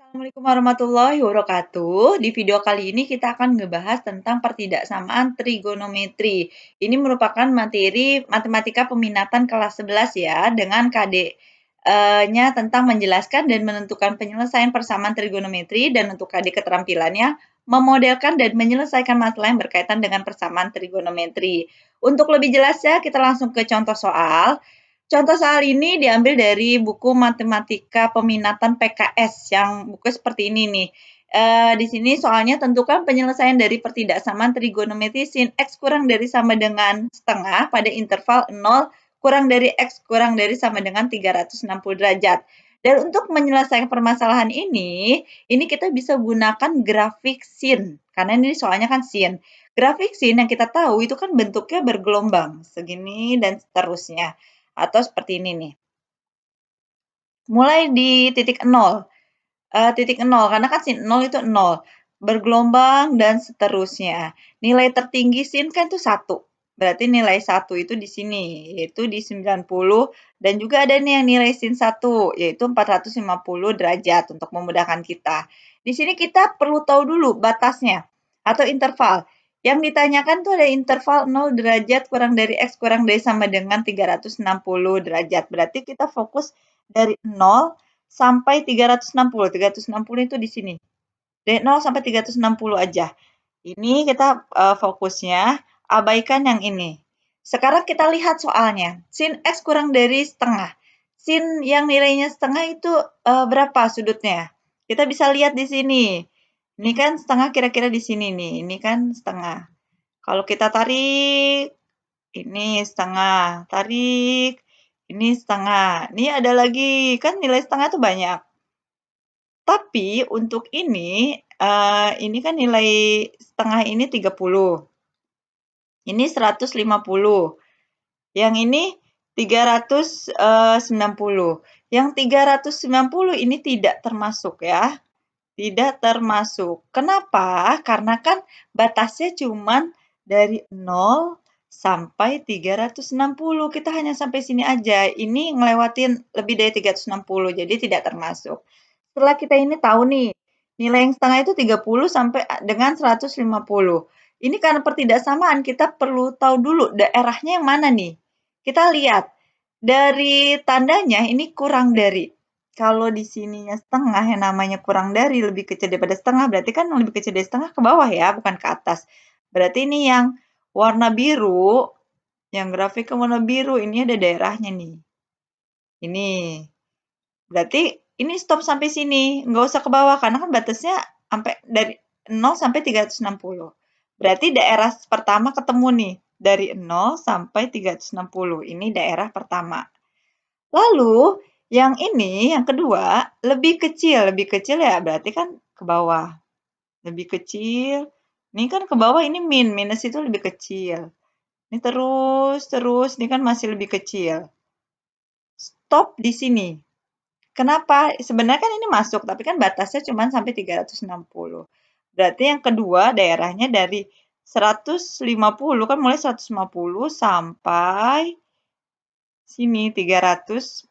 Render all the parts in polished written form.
Assalamualaikum warahmatullahi wabarakatuh. Di video kali ini kita akan ngebahas tentang pertidaksamaan trigonometri. Ini merupakan materi matematika peminatan kelas 11 ya, dengan KD-nya tentang menjelaskan dan menentukan penyelesaian persamaan trigonometri dan untuk KD keterampilannya memodelkan dan menyelesaikan masalah yang berkaitan dengan persamaan trigonometri. Untuk lebih jelasnya, kita langsung ke contoh soal. Contoh soal ini diambil dari buku Matematika Peminatan PKS yang buku seperti ini nih. Di sini soalnya tentukan penyelesaian dari pertidaksamaan trigonometri sin X kurang dari sama dengan setengah pada interval 0 kurang dari X kurang dari sama dengan 360 derajat. Dan untuk menyelesaikan permasalahan ini kita bisa gunakan grafik sin, karena ini soalnya kan sin. Grafik sin yang kita tahu itu kan bentuknya bergelombang, segini dan seterusnya. Atau seperti ini nih. Mulai di titik 0, titik 0 karena kan sin 0 itu 0, bergelombang dan seterusnya. Nilai tertinggi sin kan itu 1, berarti nilai 1 itu di sini, yaitu di 90 dan juga ada nih yang nilai sin 1, yaitu 450 derajat untuk memudahkan kita. Di sini kita perlu tahu dulu batasnya atau interval. Yang ditanyakan tuh ada interval 0 derajat kurang dari X kurang dari sama dengan 360 derajat. Berarti kita fokus dari 0 sampai 360. 360 itu di sini. Dari 0 sampai 360 aja. Ini kita fokusnya, abaikan yang ini. Sekarang kita lihat soalnya. Sin X kurang dari setengah. Sin yang nilainya setengah itu berapa sudutnya? Kita bisa lihat di sini. Ini kan setengah kira-kira di sini nih. Ini kan setengah. Kalau kita tarik, ini setengah. Tarik, ini setengah. Ini ada lagi. Kan nilai setengah itu banyak. Tapi untuk ini kan nilai setengah ini 30. Ini 150. Yang ini 390. Yang 390 ini tidak termasuk ya. Tidak termasuk. Kenapa? Karena kan batasnya cuman dari 0 sampai 360. Kita hanya sampai sini aja. Ini ngelewatin lebih dari 360, jadi tidak termasuk. Setelah kita ini tahu nih, nilai yang setengah itu 30 sampai dengan 150. Ini karena pertidaksamaan, kita perlu tahu dulu daerahnya yang mana nih. Kita lihat, dari tandanya ini kurang dari. Kalau di sininya setengah, yang namanya kurang dari lebih kecil daripada setengah, berarti kan lebih kecil dari setengah ke bawah ya, bukan ke atas. Berarti ini yang warna biru, yang grafiknya warna biru, ini ada daerahnya nih. Ini. Berarti ini stop sampai sini, nggak usah ke bawah, karena kan batasnya sampai dari 0 sampai 360. Berarti daerah pertama ketemu nih, dari 0 sampai 360. Ini daerah pertama. Lalu, yang ini, yang kedua, lebih kecil. Lebih kecil ya berarti kan ke bawah. Lebih kecil. Ini kan ke bawah ini min, minus itu lebih kecil. Ini terus, ini kan masih lebih kecil. Stop di sini. Kenapa? Sebenarnya kan ini masuk, tapi kan batasnya cuma sampai 360. Berarti yang kedua daerahnya dari 150, kan mulai 150 sampai sini 360.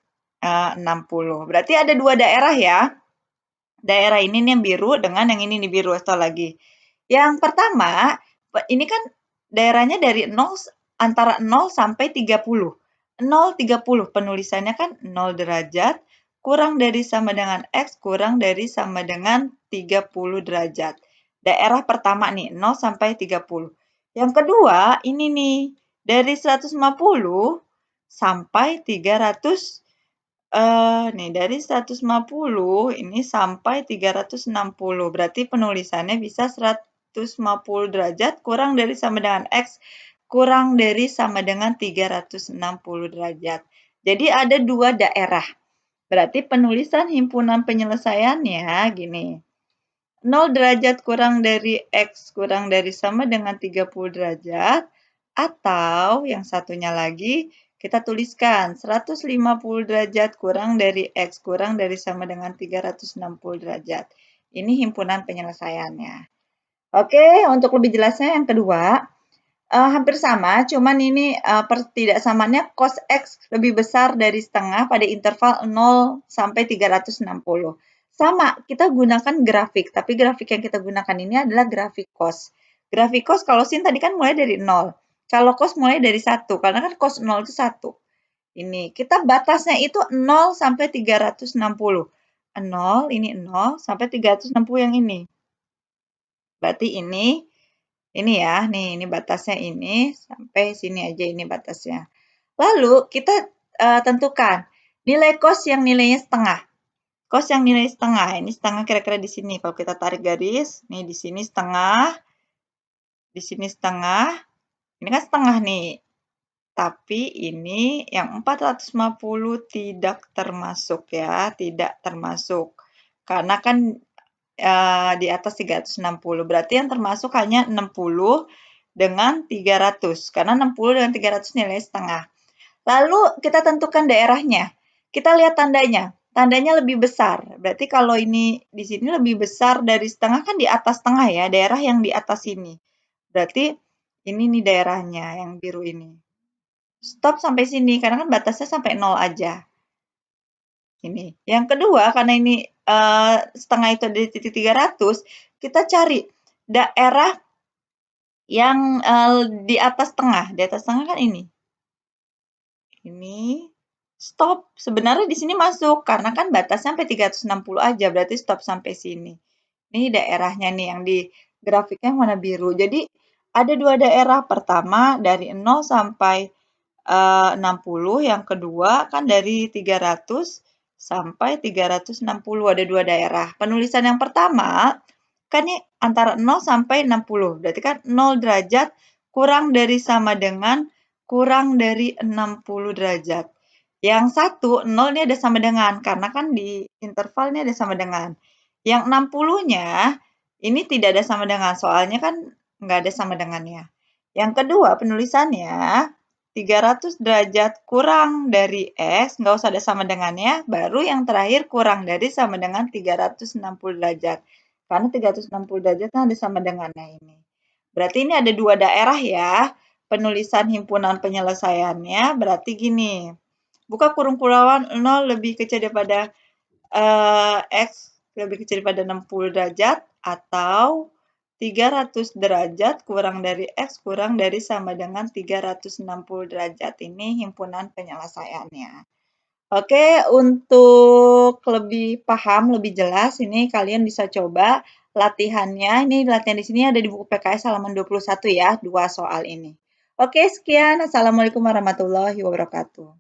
Berarti ada dua daerah ya. Daerah ini nih yang biru dengan yang ini nih biru atau lagi. Yang pertama, ini kan daerahnya dari 0 antara 0 sampai 30. 0, 30 penulisannya kan 0 derajat kurang dari sama dengan X kurang dari sama dengan 30 derajat. Daerah pertama nih 0 sampai 30. Yang kedua ini nih dari 150 sampai 300 nih dari 150 ini sampai 360. Berarti penulisannya bisa 150 derajat kurang dari sama dengan X kurang dari sama dengan 360 derajat. Jadi ada dua daerah. Berarti penulisan himpunan penyelesaiannya gini. 0 derajat kurang dari X kurang dari sama dengan 30 derajat. Atau yang satunya lagi, kita tuliskan 150 derajat kurang dari X kurang dari sama dengan 360 derajat. Ini himpunan penyelesaiannya. Oke, untuk lebih jelasnya yang kedua, hampir sama, cuman ini pertidaksamaannya cos X lebih besar dari setengah pada interval 0 sampai 360. Sama, kita gunakan grafik, tapi grafik yang kita gunakan ini adalah grafik cos. Grafik cos kalau sin tadi kan mulai dari 0. Kalau cos mulai dari 1, karena kan cos 0 itu 1. Ini, kita batasnya itu 0 sampai 360. 0, ini 0, sampai 360 yang ini. Berarti ini ya, nih, ini batasnya ini, sampai sini aja ini batasnya. Lalu, kita tentukan nilai cos yang nilainya setengah. Cos yang nilai setengah, ini setengah kira-kira di sini. Kalau kita tarik garis, nih di sini setengah, di sini setengah, ini kan setengah nih. Tapi ini yang 450 tidak termasuk ya, tidak termasuk. Karena kan di atas 360. Berarti yang termasuk hanya 60 dengan 300. Karena 60 dengan 300 nilai setengah. Lalu kita tentukan daerahnya. Kita lihat tandanya. Tandanya lebih besar. Berarti kalau ini di sini lebih besar dari setengah kan di atas setengah ya. Daerah yang di atas sini. Berarti ini nih daerahnya yang biru ini. Stop sampai sini karena kan batasnya sampai 0 aja. Ini. Yang kedua karena ini setengah itu ada di titik 300, kita cari daerah yang di atas tengah. Di atas tengah kan ini. Ini stop. Sebenarnya di sini masuk karena kan batasnya sampai 360 aja, berarti stop sampai sini. Ini daerahnya nih yang di grafiknya warna biru. Jadi ada dua daerah. Pertama dari 0 sampai 60, yang kedua kan dari 300 sampai 360, ada dua daerah. Penulisan yang pertama kan ini antara 0 sampai 60, berarti kan 0 derajat kurang dari sama dengan kurang dari 60 derajat. Yang satu, 0 ini ada sama dengan, karena kan di interval ini ada sama dengan. Yang 60-nya, ini tidak ada sama dengan, soalnya kan nggak ada sama dengannya. Yang kedua, penulisannya, 300 derajat kurang dari X, nggak usah ada sama dengannya, baru yang terakhir kurang dari sama dengan 360 derajat. Karena 360 derajat kan ada sama dengannya ini. Berarti ini ada dua daerah ya, penulisan himpunan penyelesaiannya, berarti gini, buka kurung kurungan 0 lebih kecil daripada X lebih kecil daripada 60 derajat, atau 300 derajat kurang dari X kurang dari sama dengan 360 derajat. Ini himpunan penyelesaiannya. Oke, untuk lebih paham, lebih jelas, ini kalian bisa coba latihannya. Ini latihan di sini ada di buku PKS halaman 21 ya, dua soal ini. Oke, sekian. Assalamualaikum warahmatullahi wabarakatuh.